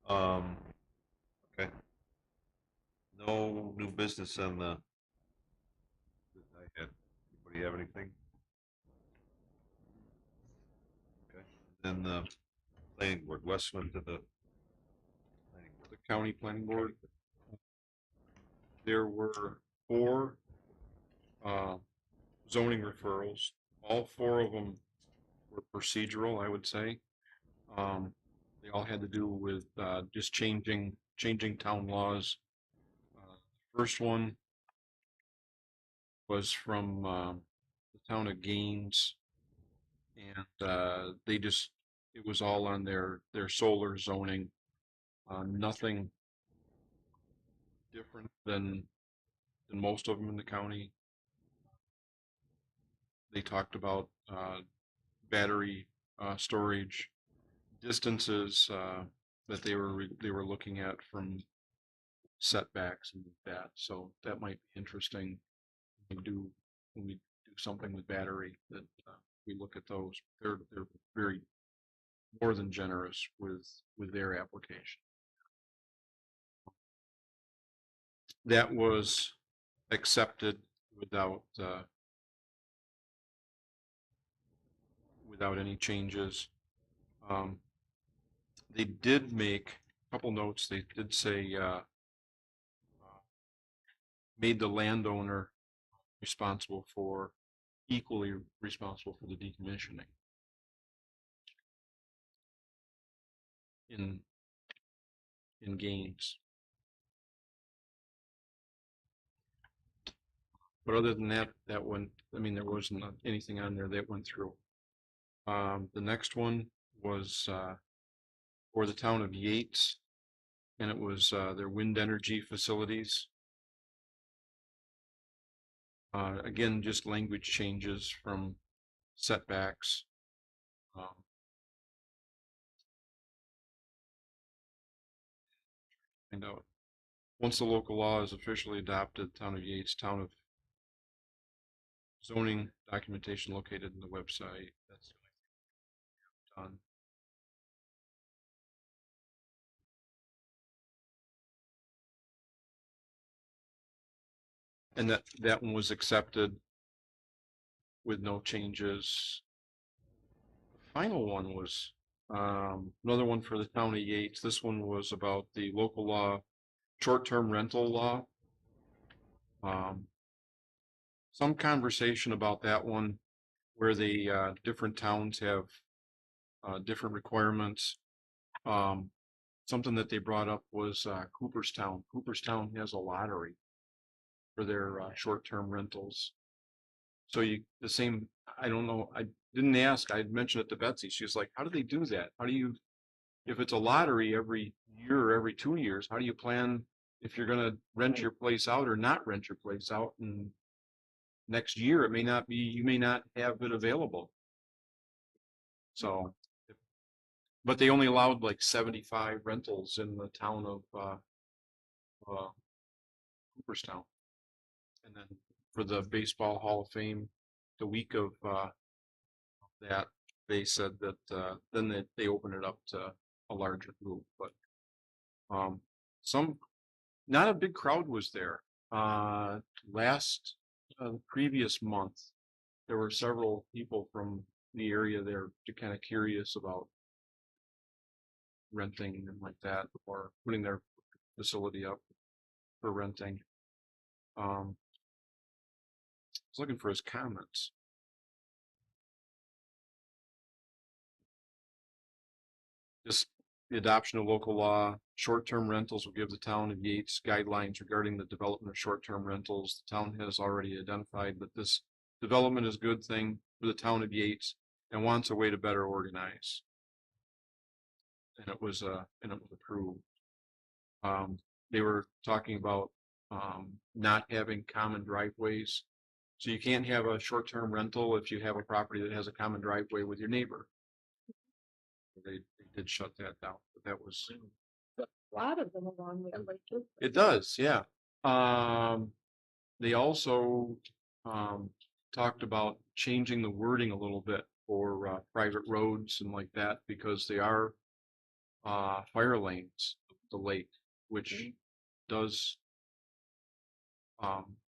Speaker 1: Okay. No new business on the. I had. Anybody have anything? Okay. Then the planning board. Wes went to the planning board.
Speaker 5: The county planning board. There were 4 zoning referrals. All 4 of them were procedural, I would say. They all had to do with just changing town laws. First one was from the town of Gaines, and it was all on their solar zoning. Nothing different than most of them in the county. They talked about battery storage distances that they were looking at from setbacks and that. So that might be interesting when we do something with battery, that we look at those. They're very more than generous with their application. That was accepted without any changes. They did make a couple notes. They did say made the landowner equally responsible for the decommissioning in Gaines. But other than that, there wasn't anything on there that went through. The next one was for the town of Yates, and it was their wind energy facilities. Again, just language changes from setbacks. Find out. Once the local law is officially adopted, town of Yates, town of zoning documentation located in the website. That's done. And that one was accepted with no changes. The final one was another one for the town of Yates. This one was about the local law, short-term rental law. Some conversation about that one where the different towns have different requirements. Something that they brought up was Cooperstown. Cooperstown has a lottery for their short-term rentals. So the same, I don't know, I didn't ask, I mentioned it to Betsy. She was like, how do they do that? How do you, if it's a lottery every year or every 2 years, how do you plan if you're gonna rent your place out or not rent your place out? And next year, it may not be, you may not have it available. So, but they only allowed like 75 rentals in the town of Cooperstown. And then for the Baseball Hall of Fame, the week of that, they said that then they open it up to a larger group. But not a big crowd was there. Previous month, there were several people from the area there kind of curious about renting and like that, or putting their facility up for renting. I was looking for his comments. Just the adoption of local law, short-term rentals will give the town of Yates guidelines regarding the development of short-term rentals. The town has already identified that this development is a good thing for the town of Yates and wants a way to better organize. And it was approved. They were talking about not having common driveways. So you can't have a short-term rental if you have a property that has a common driveway with your neighbor. They did shut that down, but that was
Speaker 3: A lot of them along there, like this.
Speaker 5: it does, yeah. They also talked about changing the wording a little bit for private roads and like that, because they are fire lanes of the lake, which does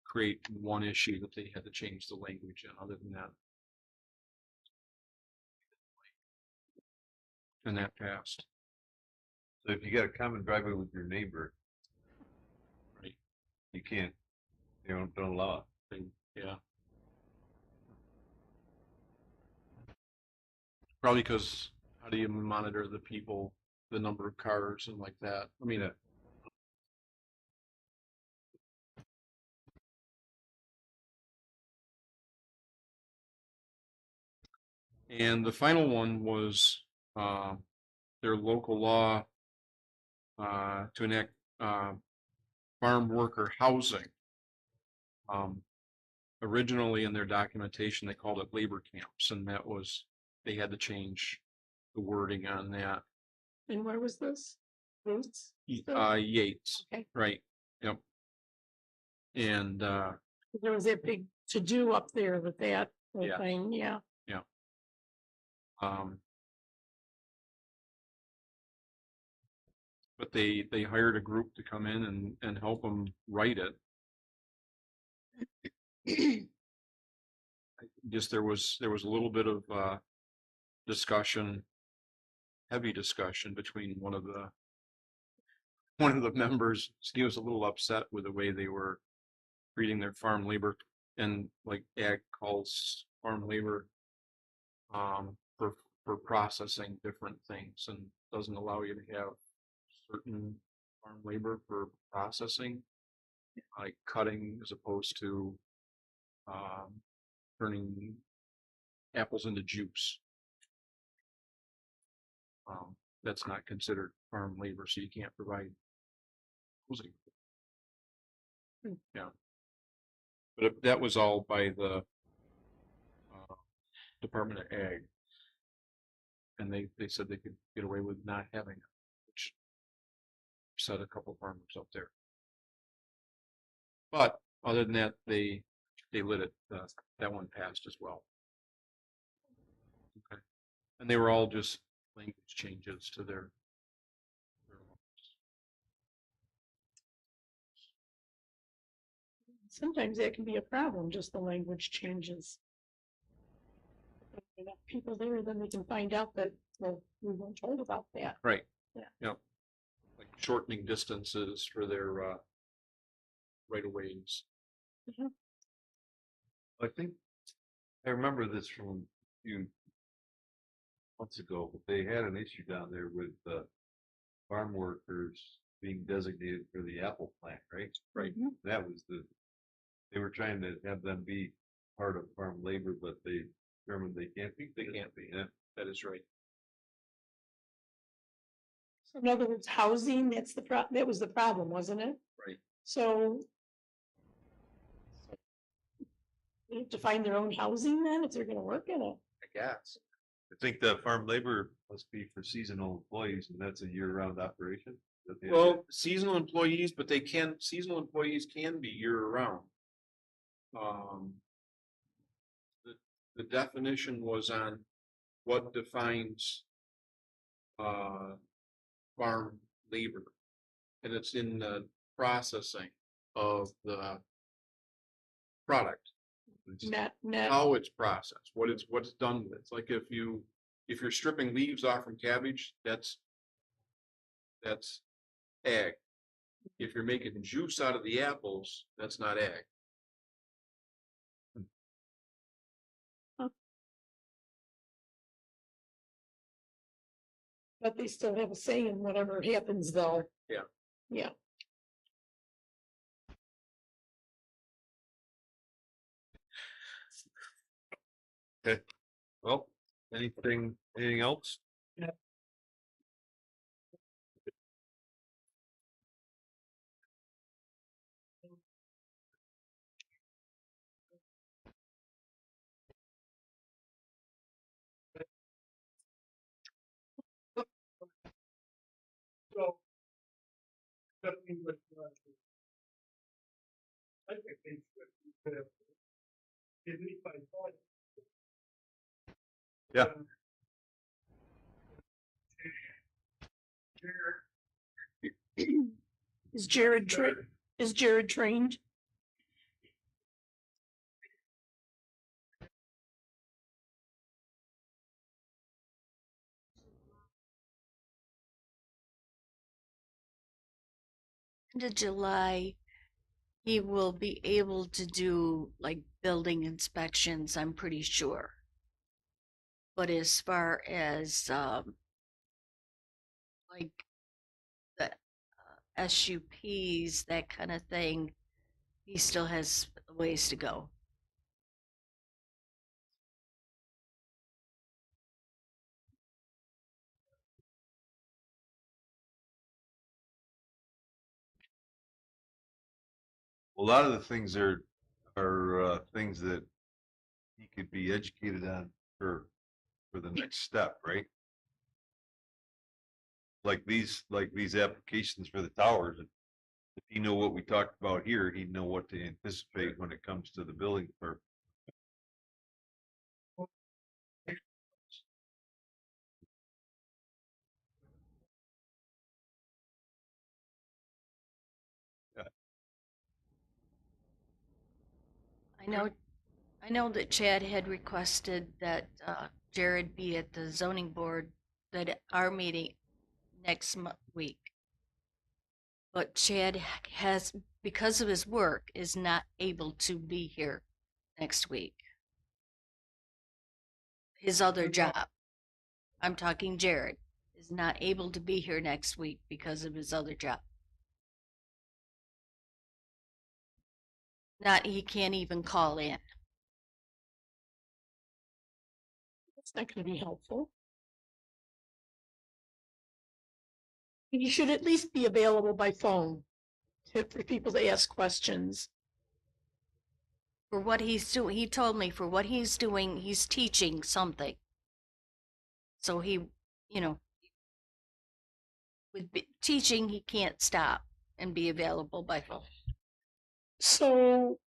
Speaker 5: create one issue that they had to change the language in. Other than that, and that passed.
Speaker 1: So if you got a common driveway with your neighbor,
Speaker 5: Right.
Speaker 1: you can't, they don't allow it.
Speaker 5: Yeah. Probably because how do you monitor the people, the number of cars and like that? I mean, and the final one was their local law to enact farm worker housing. Originally in their documentation, they called it labor camps, and that was, they had to change the wording on that.
Speaker 3: And where was this? Roots?
Speaker 5: Yates,
Speaker 3: Okay.
Speaker 5: right, yep. And
Speaker 3: There was that big to-do up there with that whole
Speaker 5: Yeah.
Speaker 3: thing, yeah.
Speaker 5: But they hired a group to come in and help them write it. I guess there was a little bit of discussion, heavy discussion between one of the members. He was a little upset with the way they were treating their farm labor, and like ag calls farm labor for processing different things, and doesn't allow you to have certain farm labor for processing, like cutting as opposed to turning apples into juice. That's not considered farm labor, so you can't provide housing. Yeah, but that was all by the Department of Ag, and they said they could get away with not having it, which upset a couple farmers up there. But other than that, they lit it. That one passed as well. Okay, and they were all just language changes to their laws.
Speaker 3: sometimes that can be a problem, just the language changes. If there are enough people there, then we can find out that, well, we weren't told about that.
Speaker 5: Right.
Speaker 3: Yeah.
Speaker 5: Yep. Like shortening distances for their right of ways.
Speaker 1: I think, I remember this from a few months ago, but they had an issue down there with farm workers being designated for the apple plant, right?
Speaker 5: Right.
Speaker 1: That was they were trying to have them be part of farm labor, but they determined they can't be.
Speaker 5: They can't be.
Speaker 1: Yeah.
Speaker 5: That is right.
Speaker 3: So in other words, housing, that was the problem, wasn't it?
Speaker 5: Right.
Speaker 3: So they have to find their own housing then, if they're gonna work in it.
Speaker 5: I guess.
Speaker 1: I think the farm labor must be for seasonal employees, and that's a year-round operation. that they-
Speaker 5: Well, seasonal employees, but seasonal employees can be year-round. The definition was on what defines farm labor. And it's in the processing of the product,
Speaker 3: Net,
Speaker 5: how it's processed, what it's done with. It's like if you're stripping leaves off from cabbage, that's ag. If you're making juice out of the apples, that's not ag.
Speaker 3: but they still have a say in whatever happens though.
Speaker 5: Yeah.
Speaker 3: Yeah.
Speaker 1: Well, anything else?
Speaker 7: So, something with, I think at least I thought.
Speaker 1: Yeah.
Speaker 3: Is Jared trained?
Speaker 2: End of July, he will be able to do like building inspections, I'm pretty sure. But as far as like the SUPs, that kind of thing, he still has a ways to go.
Speaker 1: A lot of the things are things that he could be educated on for the next step, right? Like these applications for the towers. If he knew what we talked about here, he'd know what to anticipate when it comes to the building for.
Speaker 2: I know that Chad had requested that Jared be at the zoning board that our meeting next week. But Chad has, because of his work, is not able to be here next week. His other job, I'm talking Jared, is not able to be here next week because of his other job. He can't even call in.
Speaker 3: It's not gonna be helpful. You should at least be available by phone for people to ask questions.
Speaker 2: For what he's doing, he told me for what he's doing, he's teaching something. So he, with teaching, he can't stop and be available by phone.
Speaker 3: So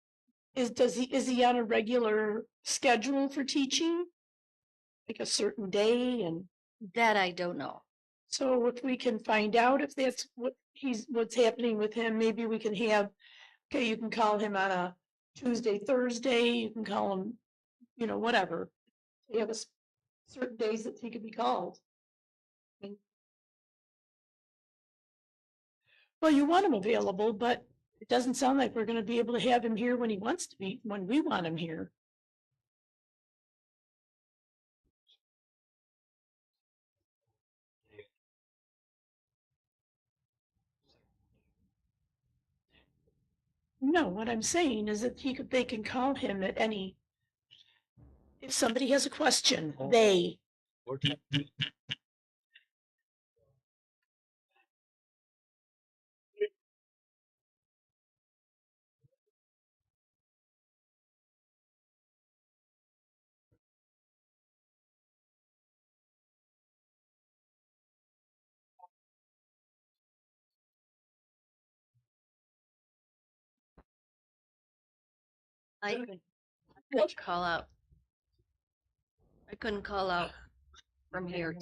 Speaker 3: is he on a regular schedule for teaching? Like a certain day? And
Speaker 2: That I don't know.
Speaker 3: so if we can find out if that's what's happening with him, maybe we can have, okay, you can call him on a Tuesday, Thursday, you can call him, you know, whatever. You have certain days that he could be called. Well, you want him available, but it doesn't sound like we're gonna be able to have him here when he wants to be, when we want him here. No, what I'm saying is that they can call him at any, if somebody has a question, they,
Speaker 2: I couldn't call out. I couldn't call out from here,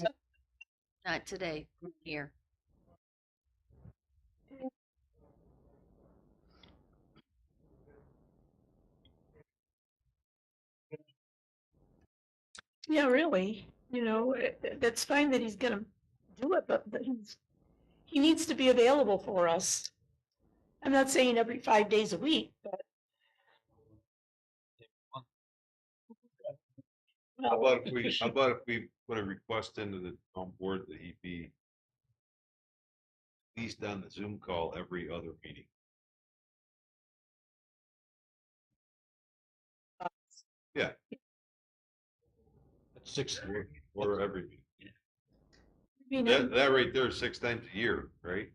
Speaker 2: not today, from here.
Speaker 3: yeah, really, you know, that's fine that he's gonna do it, but he needs to be available for us. I'm not saying every 5 days a week, but.
Speaker 1: How about if we put a request into the town board that he be at least on the Zoom call every other meeting? Yeah. That's 6 or every meeting.
Speaker 3: I mean,
Speaker 1: That right there is 6 times a year, right?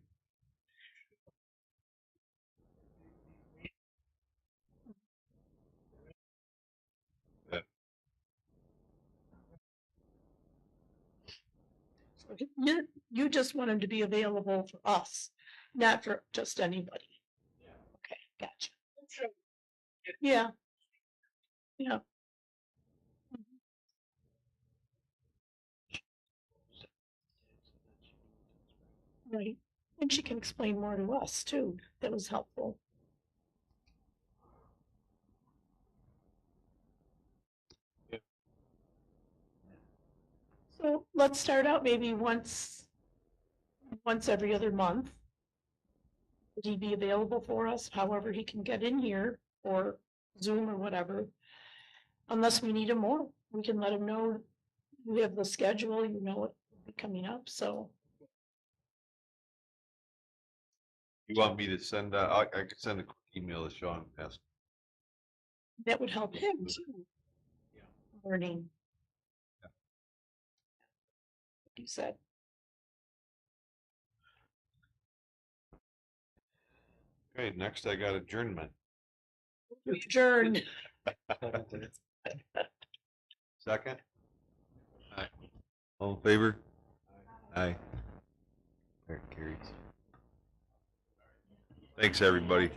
Speaker 1: Yeah.
Speaker 3: you just want him to be available for us, not for just anybody. Okay, gotcha. Yeah. Yeah. Right. And she can explain more to us too. That was helpful.
Speaker 1: Yeah.
Speaker 3: So let's start out maybe once every other month. Would he be available for us, however he can get in here, or Zoom or whatever? Unless we need him more, we can let him know we have the schedule, you know what will be coming up, so.
Speaker 1: You want me to send, I could send a quick email to Sean, ask.
Speaker 3: That would help him too. Learning. You said.
Speaker 1: Okay, next I got adjournment.
Speaker 3: Adjourn.
Speaker 1: Second? Aye. All in favor? Aye. There, carries. Thanks, everybody.